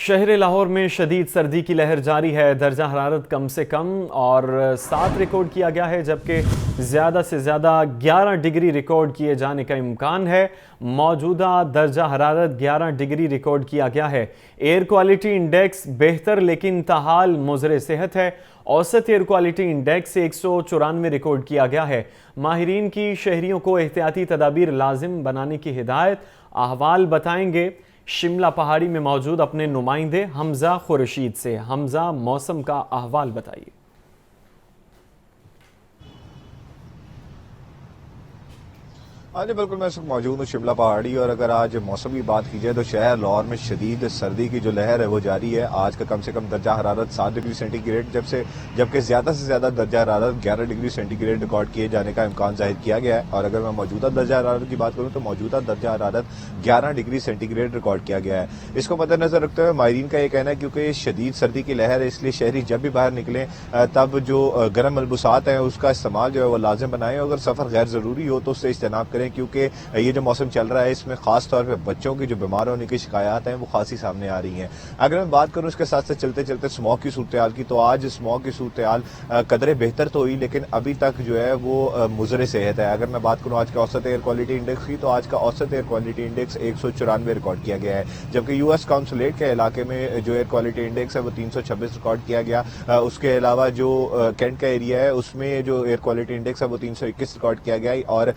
شہر لاہور میں شدید سردی کی لہر جاری ہے۔ درجہ حرارت کم سے کم اور 7 ریکارڈ کیا گیا ہے، جبکہ زیادہ سے زیادہ 11 ڈگری ریکارڈ کیے جانے کا امکان ہے۔ موجودہ درجہ حرارت 11 ڈگری ریکارڈ کیا گیا ہے۔ ایئر کوالٹی انڈیکس بہتر لیکن تاحال مضر صحت ہے۔ اوسط ایئر کوالٹی انڈیکس 194 ریکارڈ کیا گیا ہے۔ ماہرین کی شہریوں کو احتیاطی تدابیر لازم بنانے کی ہدایت۔ احوال بتائیں گے شملہ پہاڑی میں موجود اپنے نمائندے حمزہ خورشید سے۔ حمزہ، موسم کا احوال بتائیے۔ ہاں جی بالکل، میں اس وقت موجود ہوں شملہ پہاڑی، اور اگر آج موسم کی بات کی جائے تو شہر لاہور میں شدید سردی کی جو لہر ہے وہ جاری ہے۔ آج کا کم سے کم درجہ حرارت 7 ڈگری سینٹی گریڈ جبکہ زیادہ سے زیادہ درجہ حرارت 11 ڈگری سینٹی گریڈ ریکارڈ کیے جانے کا امکان ظاہر کیا گیا ہے۔ اور اگر میں موجودہ درجہ حرارت کی بات کروں تو موجودہ درجہ حرارت 11 ڈگری سینٹی گریڈ ریکارڈ کیا گیا ہے۔ اس کو مد نظر رکھتے ہوئے ماہرین کا یہ کہنا ہے کیونکہ یہ شدید سردی کی لہر ہے، اس لیے شہری جب بھی باہر نکلیں تب جو گرم ملبوسات ہیں اس کا استعمال جو ہے وہ لازم بنائیں۔ اگر سفر غیر ضروری ہو تو اس سے اجتناب کریں، کیونکہ یہ جو موسم چل رہا ہے اس میں خاص طور پہ بچوں کی جو بیمار ہونے کی شکایات ہیں وہ خاصی سامنے آ رہی ہیں۔ اگر میں بات کروں اس کے ساتھ ساتھ چلتے چلتے اسموگ کی صورتحال کی، تو آج اسموگ کی صورتحال قدرے بہتر تو ہوئی لیکن ابھی تک جو ہے وہ مضر صحت ہے۔ اگر میں بات کروں آج کے اوسط ایئر کوالٹی انڈیکس کی، تو آج کا اوسط ایئر کوالٹی انڈیکس 194 ریکارڈ کیا گیا ہے، جبکہ یو ایس کونسولیٹ کے علاقے میں جو ایئر کوالٹی انڈیکس ہے وہ 326 ریکارڈ کیا گیا۔ اس کے علاوہ جو کینٹ کا ایریا ہے اس میں جو ایئر کوالٹی انڈیکس ہے وہ 321 ریکارڈ کیا گیا، اور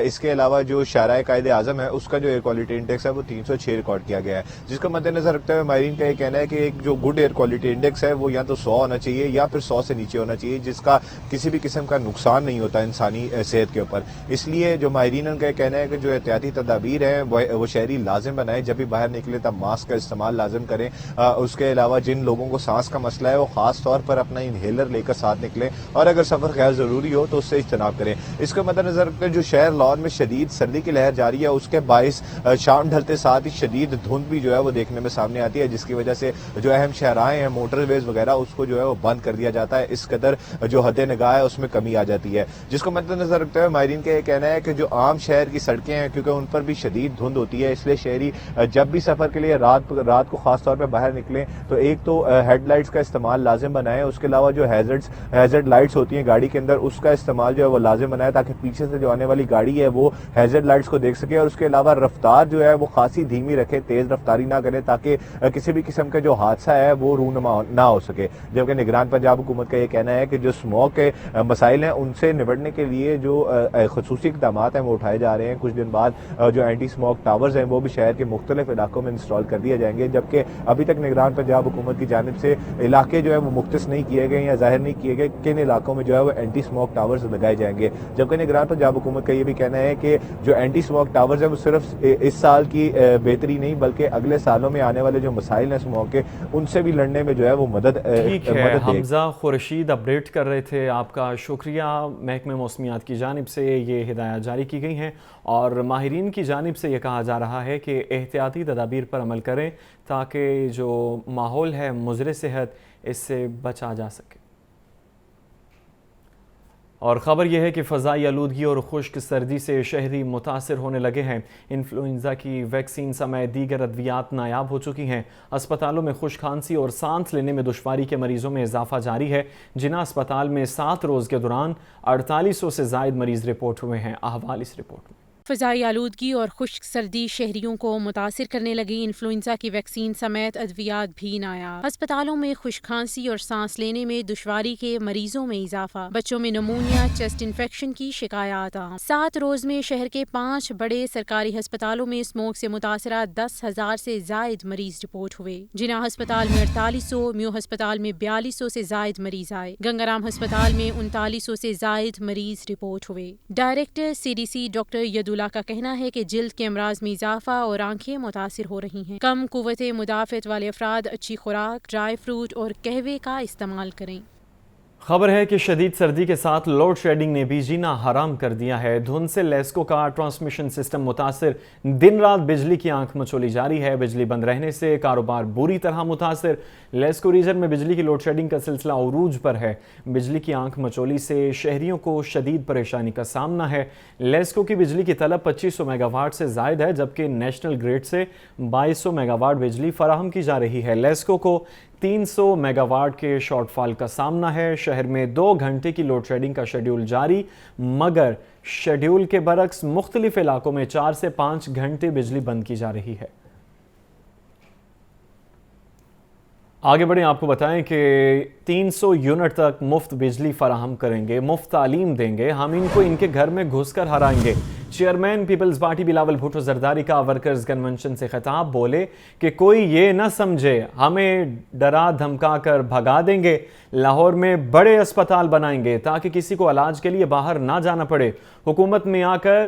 اس کے علاوہ جو شارع قائد اعظم ہے اس کا جو ایئر کوالٹی انڈیکس ہے وہ 306 ریکارڈ کیا گیا ہے، جس کو مد نظر رکھتے ہوئے ماہرین کا یہ کہنا ہے کہ ایک جو گڈ ایئر کوالٹی انڈیکس ہے وہ یا تو 100 ہونا چاہیے یا پھر 100 سے نیچے ہونا چاہیے، جس کا کسی بھی قسم کا نقصان نہیں ہوتا انسانی صحت کے اوپر۔ اس لیے جو ماہرین کا یہ کہنا ہے کہ جو احتیاطی تدابیر ہیں وہ شہری لازم بنائیں، جب بھی باہر نکلے تب ماسک کا استعمال لازم کریں۔ اس کے علاوہ جن لوگوں کو سانس کا مسئلہ ہے وہ خاص طور پر اپنا انہیلر لے کر ساتھ نکلیں، اور اگر سفر غیر ضروری ہو تو اس سے اجتناب کریں۔ اس کو مد نظر رکھتے ہوئے جو شہر لاہور میں شدید سردی کی لہر جاری ہے اس کے باعث شام ڈھلتے ساتھ ہی شدید دھند بھی جو ہے وہ دیکھنے میں سامنے آتی ہے، جس کی وجہ سے جو اہم شاہراہیں ہیں، موٹر ویز وغیرہ، اس کو جو ہے وہ بند کر دیا جاتا ہے۔ اس قدر جو حد نگاہ ہے اس میں کمی آ جاتی ہے، جس کو مد نظر رکھتے ہوئے ماہرین کا یہ کہنا ہے کہ جو عام شہر کی سڑکیں ہیں کیونکہ ان پر بھی شدید دھند ہوتی ہے، اس لیے شہری جب بھی سفر کے لیے رات کو خاص طور پہ باہر نکلیں تو ایک تو ہیڈ لائٹس کا استعمال لازم بنائیں، اس کے علاوہ جو ہیزرڈ لائٹس ہوتی ہیں گاڑی کے اندر اس کا استعمال جو ہے وہ لازم بنائیں، تاکہ پیچھے سے جو آنے والی گاڑی ہے وہ ہیزرڈ لائٹس کو دیکھ سکے، اور اس کے علاوہ رفتار جو ہے وہ خاصی دھیمی رکھیں، تیز رفتاری نہ کریں تاکہ کسی بھی قسم کا جو حادثہ ہے وہ رونما نہ ہو سکے۔ جبکہ نگران پنجاب حکومت کا یہ کہنا ہے کہ جو اسموگ کے مسائل ہیں ان سے نبٹنے کے لیے جو خصوصی اقدامات ہیں وہ اٹھائے جا رہے ہیں۔ کچھ دن بعد جو اینٹی اسموگ ٹاورز ہیں وہ بھی شہر کے مختلف علاقوں میں انسٹال کر دیے جائیں گے، جبکہ ابھی تک نگران پنجاب حکومت کی جانب سے علاقے جو ہے وہ مختص نہیں کیے گئے یا ظاہر نہیں کیے گئے کن علاقوں میں جو ہے وہ اینٹی اسموگ ٹاورز لگائے جائیں گے۔ جبکہ نگران پنجاب حکومت کا یہ بھی کہنا ہے کہ جو اینٹی اسموگ ٹاورز ہیں وہ صرف اس سال کی بہتری نہیں بلکہ اگلے سالوں میں آنے والے جو مسائل ہیں اس موقع ان سے بھی لڑنے میں جو ہے وہ مدد ٹھیک ہے۔ حمزہ خورشید اپڈیٹ کر رہے تھے، آپ کا شکریہ۔ محکمہ موسمیات کی جانب سے یہ ہدایات جاری کی گئی ہیں اور ماہرین کی جانب سے یہ کہا جا رہا ہے کہ احتیاطی تدابیر پر عمل کریں تاکہ جو ماحول ہے مضر صحت اس سے بچا جا سکے۔ اور خبر یہ ہے کہ فضائی آلودگی اور خشک سردی سے شہری متاثر ہونے لگے ہیں۔ انفلوئنزا کی ویکسین سمیت دیگر ادویات نایاب ہو چکی ہیں۔ اسپتالوں میں خشک کھانسی اور سانس لینے میں دشواری کے مریضوں میں اضافہ جاری ہے۔ جناح اسپتال میں 7 روز کے دوران 4800 سے زائد مریض رپورٹ ہوئے ہیں۔ احوال اس رپورٹ میں۔ فضائی آلودگی اور خشک سردی شہریوں کو متاثر کرنے لگی۔ انفلوئنزا کی ویکسین سمیت ادویات بھی نایاب۔ ہسپتالوں میں خشک کھانسی اور سانس لینے میں دشواری کے مریضوں میں اضافہ۔ بچوں میں نمونیا، چیسٹ انفیکشن کی شکایات عام۔ 7 روز میں شہر کے 5 بڑے سرکاری ہسپتالوں میں اسموگ سے متاثرہ 10,000 سے زائد مریض رپورٹ ہوئے۔ جناح ہسپتال میں 4800، میو ہسپتال میں 4200 سے زائد مریض آئے۔ گنگارام ہسپتال میں 3900 سے زائد مریض رپورٹ ہوئے۔ ڈائریکٹر CDC ڈاکٹر یدولا کا کہنا ہے کہ جلد کے امراض میں اضافہ اور آنکھیں متاثر ہو رہی ہیں۔ کم قوت مدافعت والے افراد اچھی خوراک، ڈرائی فروٹ اور قہوے کا استعمال کریں۔ خبر ہے کہ شدید سردی کے ساتھ لوڈ شیڈنگ نے بھی جینا حرام کر دیا ہے۔ دھند سے لیسکو کا ٹرانسمیشن سسٹم متاثر، دن رات بجلی کی آنکھ مچولی جاری ہے۔ بجلی بند رہنے سے کاروبار بری طرح متاثر۔ لیسکو ریجن میں بجلی کی لوڈ شیڈنگ کا سلسلہ عروج پر ہے۔ بجلی کی آنکھ مچولی سے شہریوں کو شدید پریشانی کا سامنا ہے۔ لیسکو کی بجلی کی طلب 2500 میگا واٹ سے زائد ہے، جبکہ نیشنل گریڈ سے 2200 میگا واٹ بجلی فراہم کی جا رہی ہے۔ لیسکو کو 300 میگا واٹ کے شارٹ فال کا سامنا ہے۔ شہر میں 2 گھنٹے کی لوڈ شیڈنگ کا شیڈیول جاری، مگر شیڈیول کے برعکس مختلف علاقوں میں 4 سے 5 گھنٹے بجلی بند کی جا رہی ہے۔ آگے بڑھیں، آپ کو بتائیں کہ 300 یونٹ تک مفت بجلی فراہم کریں گے، مفت تعلیم دیں گے، ہم ان کو ان کے گھر میں گھس کر ہرائیں گے۔ Chairman Peoples Party Bilawal Bhutto Zardari کا ورکرز کنونشن سے خطاب، بولے کہ کوئی یہ نہ سمجھے ہمیں ڈرا دھمکا کر بھگا دیں گے۔ لاہور میں بڑے اسپتال بنائیں گے تاکہ کسی کو علاج کے لیے باہر نہ جانا پڑے۔ حکومت میں آ کر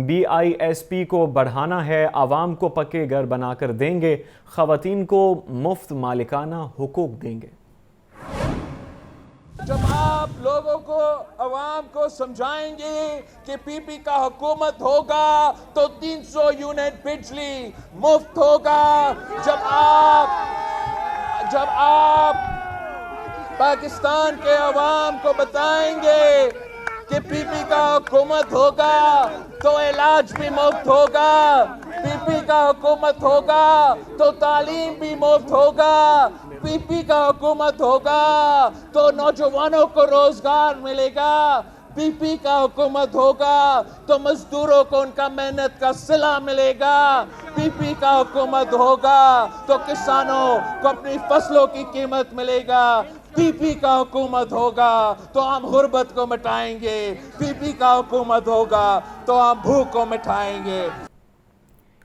BISP کو بڑھانا ہے، عوام کو پکے گھر بنا کر دیں گے، خواتین کو مفت مالکانہ حقوق دیں گے۔ جب آپ لوگوں کو، عوام کو سمجھائیں گے کہ پی پی کا حکومت ہوگا تو 300 یونٹ بجلی مفت ہوگا، جب آپ پاکستان کے عوام کو بتائیں گے کہ پی پی کا حکومت ہوگا تو علاج بھی مفت ہوگا، پی پی کا حکومت ہوگا تو تعلیم بھی مفت ہوگا، پی پی کا حکومت ہوگا تو نوجوانوں کو روزگار ملے گا، پی پی کا حکومت ہوگا تو مزدوروں کو ان کا محنت کا صلہ ملے گا، پی پی کا حکومت ہوگا تو کسانوں کو اپنی فصلوں کی قیمت ملے گا، پی پی کا حکومت ہوگا تو ہم غربت کو مٹائیں گے، پی پی کا حکومت ہوگا تو ہم بھوک کو مٹائیں گے۔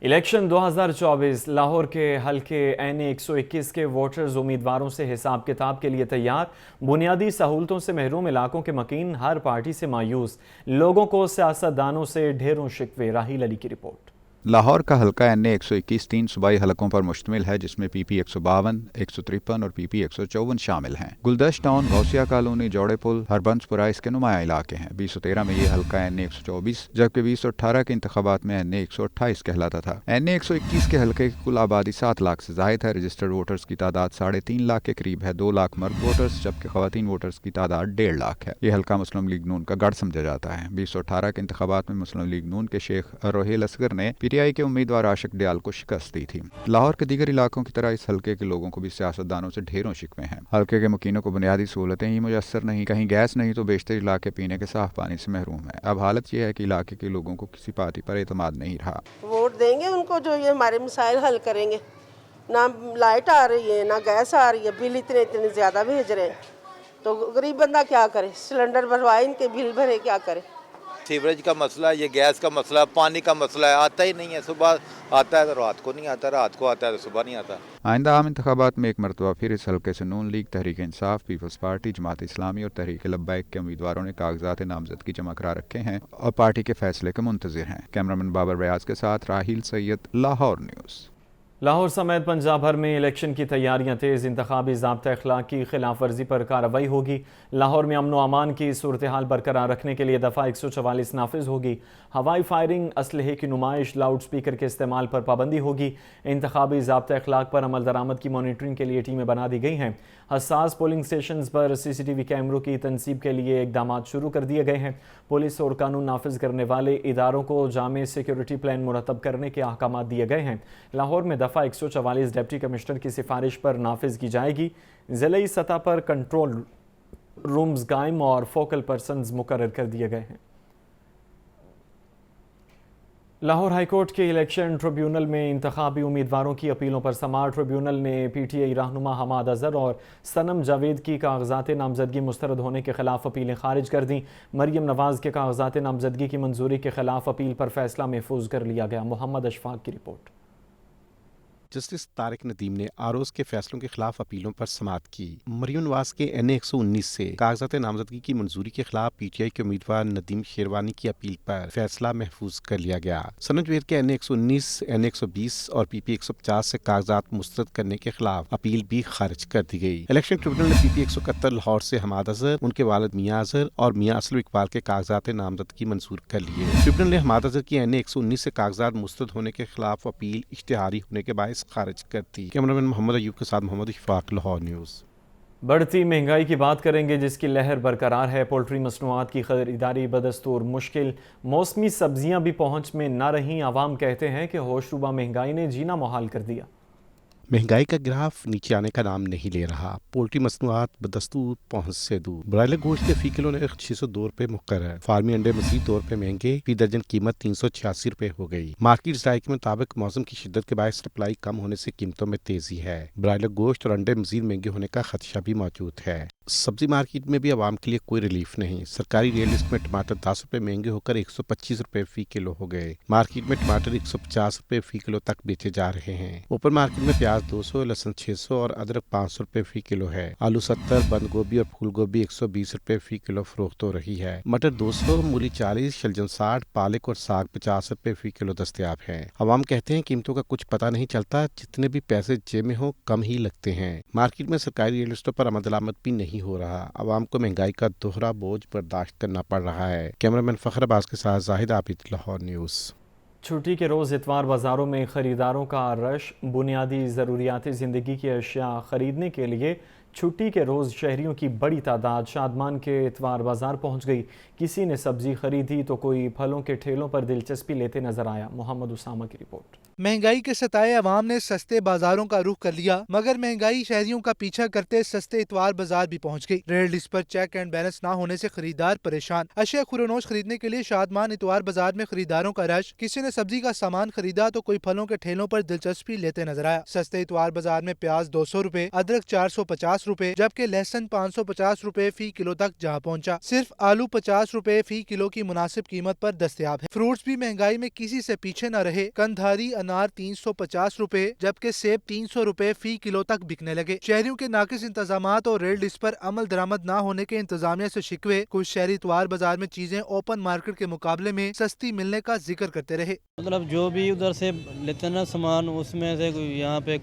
الیکشن 2024 لاہور کے حلقے این 121 کے ووٹرز امیدواروں سے حساب کتاب کے لیے تیار۔ بنیادی سہولتوں سے محروم علاقوں کے مکین ہر پارٹی سے مایوس، لوگوں کو سیاستدانوں سے ڈھیروں شکوے۔ راہیل علی کی رپورٹ۔ لاہور کا حلقہ این 121 3 صوبائی حلقوں پر مشتمل ہے، جس میں پی پی 152، 153 اور پی پی 154 شامل ہیں۔ گلدش ٹاؤن، غوثیہ کالونی، جوڑے پل، ہربنس پورہ اس کے نمایاں علاقے ہیں۔ 2013 میں یہ حلقہ این 124 جبکہ 2018 کے انتخابات میں این 128 کہلاتا تھا۔ این 121 کے حلقے کی کل آبادی 7 لاکھ سے زائد ہے۔ رجسٹرڈ ووٹرز کی تعداد 3.5 لاکھ کے قریب ہے، 2 لاکھ مرد ووٹرز جبکہ خواتین ووٹرز کی تعداد 1.5 لاکھ ہے۔ یہ حلقہ مسلم لیگ نون کا گڑھ سمجھا جاتا ہے۔ 2018 کے انتخابات میں مسلم لیگ نون کے شیخ روہیل اصغر نے پی ٹی آئی کے امیدوار عاشق ڈیال کو شکست دی تھی۔ لاہور کے دیگر علاقوں کی طرح اس حلقے کے لوگوں کو بھی سیاستدانوں سے ڈھیروں شکوے ہیں۔ حلقے کے مکینوں کو بنیادی سہولتیں ہی میسر نہیں، کہیں گیس نہیں تو بیشتر علاقے پینے کے صاف پانی سے محروم ہیں۔ اب حالت یہ ہے کہ علاقے کے لوگوں کو کسی پارٹی پر اعتماد نہیں رہا۔ ووٹ دیں گے ان کو جو یہ ہمارے مسائل حل کریں گے۔ نہ لائٹ آ رہی ہے، نہ گیس آ رہی ہے، بل اتنے زیادہ بھیج رہے ہیں، تو غریب بندہ کیا کرے؟ سلنڈر بھروائے، ان کے بل بھرے، کیا کرے؟ سیوریج کا مسئلہ، یہ گیس کا مسئلہ، پانی کا مسئلہ ہے، آتا ہی نہیں ہے۔ صبح آتا ہے تو رات کو نہیں آتا، رات کو آتا ہے تو صبح نہیں آتا۔ آئندہ عام انتخابات میں ایک مرتبہ پھر اس حلقے سے نون league, Tehreek Insaf, Peoples party, Jamaat Islami اور تحریک لبیک کے امیدواروں نے کاغذات نامزدگی جمع کرا رکھے ہیں اور پارٹی کے فیصلے کے منتظر ہیں۔ کیمرامین بابر ریاض کے ساتھ راہیل سید، لاہور نیوز۔ لاہور سمیت پنجاب بھر میں الیکشن کی تیاریاں تیز، انتخابی ضابطہ اخلاق کی خلاف ورزی پر کارروائی ہوگی۔ لاہور میں امن و امان کی صورتحال برقرار رکھنے کے لیے دفعہ 144 نافذ ہوگی۔ ہوائی فائرنگ، اسلحے کی نمائش، لاؤڈ سپیکر کے استعمال پر پابندی ہوگی۔ انتخابی ضابطہ اخلاق پر عمل درآمد کی مانیٹرنگ کے لیے ٹیمیں بنا دی گئی ہیں۔ حساس پولنگ سٹیشنز پر CCTV کیمروں کی تنصیب کے لیے اقدامات شروع کر دیے گئے ہیں۔ پولیس اور قانون نافذ کرنے والے اداروں کو جامع سیکیورٹی پلان مرتب کرنے کے احکامات دیے گئے ہیں۔ لاہور میں دفعہ 144 ڈپٹی کمشنر کی سفارش پر نافذ کی جائے گی۔ ضلعی سطح پر کنٹرول رومز قائم اور فوکل پرسنز مقرر کر دیے گئے ہیں۔ لاہور ہائی کورٹ کے الیکشن ٹریبیونل میں انتخابی امیدواروں کی اپیلوں پر سماعت۔ ٹریبیونل نے PTI رہنما حماد اظہر اور صنم جاوید کی کاغذات نامزدگی مسترد ہونے کے خلاف اپیلیں خارج کر دیں۔ مریم نواز کے کاغذات نامزدگی کی منظوری کے خلاف اپیل پر فیصلہ محفوظ کر لیا گیا۔ محمد اشفاق کی رپورٹ۔ جسٹس طارق ندیم نے آروز کے فیصلوں کے خلاف اپیلوں پر سماعت کی۔ مریم نواز کے این اے 119 سے کاغذات نامزدگی کی منظوری کے خلاف پی ٹی آئی کے امیدوار ندیم شیروانی کی اپیل پر فیصلہ محفوظ کر لیا گیا۔ سنت ویر کے این اے 119، این اے 120 اور پی پی 150 سے کاغذات مسترد کرنے کے خلاف اپیل بھی خارج کر دی گئی۔ الیکشن ٹریبونل نے پی پی 171 لاہور سے حماد اظہر، ان کے والد میاں اظہر اور میاں اسلم اقبال کے کاغذات نامزدگی منظور کر لیے۔ ٹریبونل نے حماد اظہر کی این اے 119 سے کاغذات مسترد ہونے کے خلاف اپیل اشتہاری ہونے کے باعث خارج کر دی۔ کیمرامین محمد ایوب کے ساتھ محمد اشفاق، لاہور نیوز۔ بڑھتی مہنگائی کی بات کریں گے جس کی لہر برقرار ہے۔ پولٹری مصنوعات کی خریداری بدستور مشکل، موسمی سبزیاں بھی پہنچ میں نہ رہیں۔ عوام کہتے ہیں کہ ہوشربا مہنگائی نے جینا محال کر دیا۔ مہنگائی کا گراف نیچے آنے کا نام نہیں لے رہا۔ پولٹری مصنوعات بدستور پہنچ سے دور۔ برائلر گوشت کے فی کلو نرخ 602 روپے مقرر۔ فارمی انڈے مزید 2 روپے مہنگے، فی درجن قیمت 386 روپے ہو گئی۔ مارکیٹ ذرائع کے مطابق موسم کی شدت کے باعث سپلائی کم ہونے سے قیمتوں میں تیزی ہے۔ برائلر گوشت اور انڈے مزید مہنگے ہونے کا خدشہ بھی موجود ہے۔ سبزی مارکیٹ میں بھی عوام کے لیے کوئی ریلیف نہیں۔ سرکاری ریٹ لسٹ میں ٹماٹر 10 روپے مہنگے ہو کر 125 روپے فی کلو ہو گئے۔ مارکیٹ میں ٹماٹر 150 روپے فی کلو تک بیچے جا رہے ہیں۔ اوپن مارکیٹ میں پیاز 200، لہسن 600 اور ادرک 500 روپے فی کلو ہے۔ آلو 70، بند گوبھی اور پھول گوبھی 120 روپے فی کلو فروخت ہو رہی ہے۔ مٹر 200، مولی 40، شلجم 60، پالک اور ساگ 50 روپے فی کلو دستیاب ہے۔ عوام کہتے ہیں قیمتوں کا کچھ پتہ نہیں چلتا، جتنے بھی پیسے جیب میں ہوں کم ہی لگتے ہیں۔ مارکیٹ میں سرکاری ریٹ لسٹوں پر عمل درآمد بھی نہیں ہو رہا۔ عوام کو مہنگائی کا دوہرا بوجھ برداشت کرنا پڑ رہا ہے۔ کیمرامین فخر عباس کے ساتھ زاہد عابد، لاہور نیوز۔ چھٹی کے روز اتوار بازاروں میں خریداروں کا رش۔ بنیادی ضروریات زندگی کی اشیاء خریدنے کے لیے چھٹی کے روز شہریوں کی بڑی تعداد شادمان کے اتوار بازار پہنچ گئی۔ کسی نے سبزی خریدی تو کوئی پھلوں کے ٹھیلوں پر دلچسپی لیتے نظر آیا۔ محمد اسامہ کی رپورٹ۔ مہنگائی کے ستائے عوام نے سستے بازاروں کا رخ کر لیا، مگر مہنگائی شہریوں کا پیچھا کرتے سستے اتوار بازار بھی پہنچ گئی۔ Rate list per check and balance نہ ہونے سے خریدار پریشان۔ اشیاء خورونوش خریدنے کے لیے شادمان اتوار بازار میں خریداروں کا رش۔ کسی نے سبزی کا سامان خریدا تو کوئی پھلوں کے ٹھیلوں پر دلچسپی لیتے نظر آیا۔ سستے اتوار بازار میں پیاز 200 روپے، ادرک 450 روپے، جبکہ لہسن 550 روپے فی کلو تک جا پہنچا۔ صرف آلو 50 روپے فی کلو کی مناسب قیمت پر دستیاب ہے۔ فروٹس بھی مہنگائی میں کسی سے پیچھے نہ رہے۔ کندھاری انار 350 روپے جبکہ سیب 300 روپے فی کلو تک بکنے لگے۔ شہریوں کے ناقص انتظامات اور ریٹ لسٹ پر عمل درآمد نہ ہونے کے انتظامیہ سے شکوے۔ کچھ شہری اتوار بازار میں چیزیں اوپن مارکیٹ کے مقابلے میں سستی ملنے کا ذکر کرتے رہے۔ مطلب جو بھی ادھر سے لیتے ہیں نا سامان، اس میں سے یہاں پہ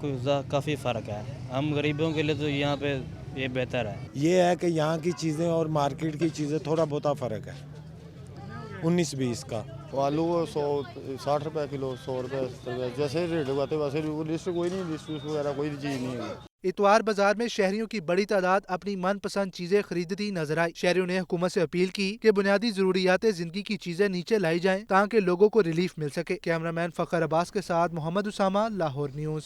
کافی فرق ہے۔ ہم غریبوں کے لیے تو یہاں پہ یہ بہتر ہے۔ یہ ہے کہ یہاں کی چیزیں اور مارکیٹ کی چیزیں تھوڑا بہت فرق ہے 19-20 کا۔ آلو 160 روپے کلو، 100 روپے، جیسے ریٹ ہوتے ویسے لسٹ کوئی نہیں، لسٹ وغیرہ کوئی چیز نہیں ہے۔ اتوار بازار میں شہریوں کی بڑی تعداد اپنی من پسند چیزیں خریدتی نظر آئی۔ شہریوں نے حکومت سے اپیل کی کہ بنیادی ضروریات زندگی کی چیزیں نیچے لائی جائیں تاکہ لوگوں کو ریلیف مل سکے۔ کیمرامین فخر عباس کے ساتھ محمد اسامہ، لاہور نیوز۔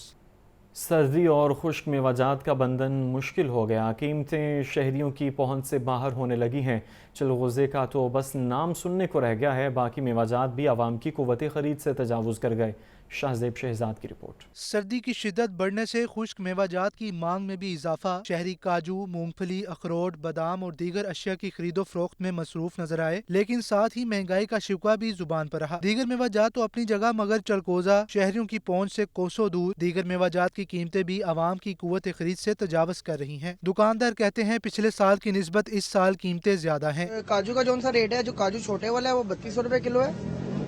سردی اور خشک میوجات کا بندھن مشکل ہو گیا۔ قیمتیں شہریوں کی پہنچ سے باہر ہونے لگی ہیں۔ چلغوزے کا تو بس نام سننے کو رہ گیا ہے، باقی میوجات بھی عوام کی قوت خرید سے تجاوز کر گئے۔ شاہزیب شہزاد کی رپورٹ۔ سردی کی شدت بڑھنے سے خشک میوہ جات کی مانگ میں بھی اضافہ۔ شہری کاجو، مونگ پھلی، اخروٹ، بادام اور دیگر اشیاء کی خرید و فروخت میں مصروف نظر آئے، لیکن ساتھ ہی مہنگائی کا شکوہ بھی زبان پر رہا۔ دیگر میوہ جات تو اپنی جگہ، مگر چلغوزہ شہریوں کی پہنچ سے کوسوں دور۔ دیگر میوہ جات کی قیمتیں بھی عوام کی قوت خرید سے تجاوز کر رہی ہیں۔ دکاندار کہتے ہیں پچھلے سال کی نسبت اس سال قیمتیں زیادہ ہیں۔ کاجو کا جون سا ریٹ ہے، جو کاجو چھوٹے والا ہے وہ 3200 روپے کلو ہے،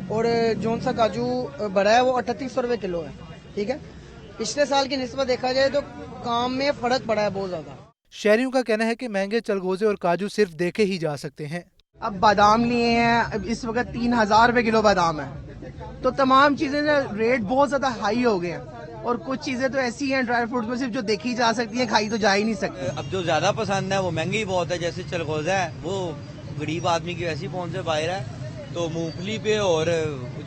اور جون سا کاجو بڑا ہے وہ 3800 روپے کلو ہے۔ ٹھیک ہے، پچھلے سال کی نسبت دیکھا جائے تو کام میں فرق پڑا ہے بہت زیادہ۔ شہریوں کا کہنا ہے کہ مہنگے چلغوزے اور کاجو صرف دیکھے ہی جا سکتے ہیں۔ اب بادام لیے ہیں، اس وقت 3000 روپے کلو بادام ہے، تو تمام چیزیں ریٹ بہت زیادہ ہائی ہو گئے ہیں، اور کچھ چیزیں تو ایسی ہیں ڈرائی فروٹ میں صرف جو دیکھی جا سکتی ہیں، کھائی تو جا ہی نہیں سکتی۔ اب جو زیادہ پسند ہے وہ مہنگی بہت ہے، جیسے چلغوزہ ہے وہ غریب آدمی کی ویسی پہنچ سے باہر ہے، تو مونگ پھلی پہ اور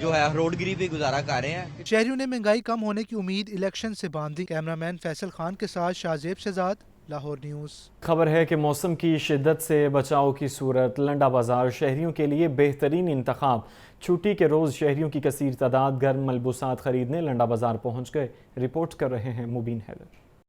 جو ہے روڈ گری پہ گزارا کر رہے ہیں۔ شہریوں نے مہنگائی کم ہونے کی امید الیکشن سے باندھ دی۔ کیمرامین فیصل خان کے ساتھ شاہزیب شہزاد، لاہور نیوز۔ خبر ہے کہ موسم کی شدت سے بچاؤ کی صورت لنڈا بازار شہریوں کے لیے بہترین انتخاب۔ چھٹی کے روز شہریوں کی کثیر تعداد گرم ملبوسات خریدنے لنڈا بازار پہنچ گئے۔ رپورٹ کر رہے ہیں مبین حیدر۔